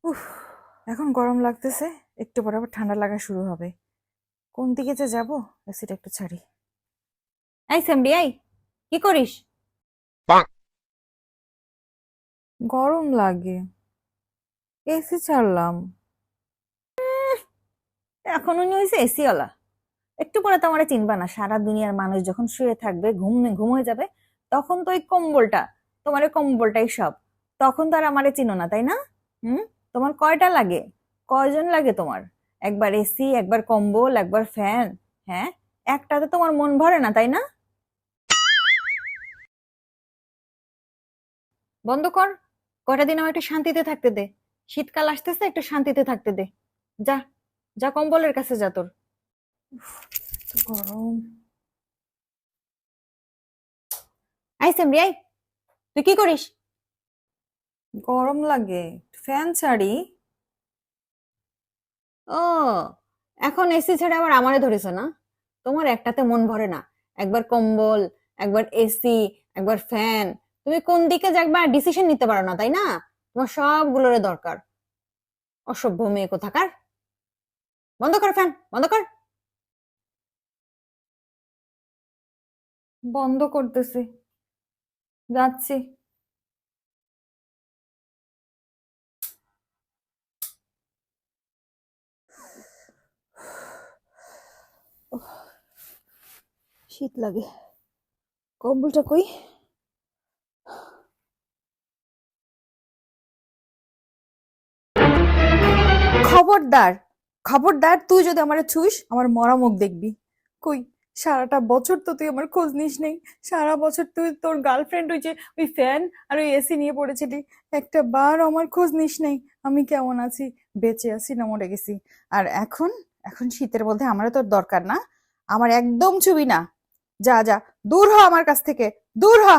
উফ, এখন গরম লাগতেছে। একটু পরে আবার ঠান্ডা লাগা শুরু হবে। কোন দিকে যে যাব? এসিটা একটু ছাড়ি। এই স্যামডি, এই কি করিস? গরম লাগে, এসি ছাড়লাম। এখন উনি হয়েছে এসিওয়ালা। একটু পরে তো আমার চিনবা না। সারা দুনিয়ার মানুষ যখন শুয়ে থাকবে, ঘুম হয়ে যাবে, তখন তো ওই কম্বলটা, তোমার ওই কম্বলটাই সব। তখন তো আর আমারে চিনো না, তাই না? হুম। তোমার কয়টা লাগে? কয়জন লাগে তোমার? একবার এসি, একবার কম্বল, একবার ফ্যান। হ্যাঁ, একটাতে তোমার মন ভরে না, তাই না? বন্ধ কর। কয়টা দিন আমার একটু শান্তিতে থাকতে দে। শীতকাল আসতেছে, একটু শান্তিতে থাকতে দে। যা, যা কম্বলের কাছে যা তোর। তো গরম। আই স্যামডি, আই, তুই কি করিস? গরম লাগে, ফ্যান ছাড়ি। ও, এখন এসি ছেড়ে আবার আমারে ধরেছো না? তোমার একটাতে মন ভরে না। একবার কম্বল, একবার এসি, একবার ফ্যান। তুমি কোন দিকে যাবা ডিসিশন নিতে পারো না, তাই না? তোমার সবগুলোরে দরকার। অসভ্য মেয়ে কোথাকার। বন্ধ কর ফ্যান, বন্ধ কর। বন্ধ করতেছি, যাচ্ছি। উফ, শীত লাগে। কম্বলটা কই? খবরদার, খবরদার, তুই যদি আমারে ছুঁস আমার মরা মুখ দেখবি। কই? সারাটা বছর তো তুই আমার খোঁজ নিস নেই। সারা বছর তুই তোর গার্লফ্রেন্ড ওই যে ওই ফ্যান আর ওই এসি নিয়ে পড়েছিলি। একটা বার আমার খোঁজ নিস নেই। আমি কেমন আছি, বেঁচে আছি না মরে গেছি। আর এখন, এখন শীতের মধ্যে আমারও তোর দরকার না। আমার একদম ছুবি না। যা যা, দূর হ আমার কাছ থেকে, দূর হ।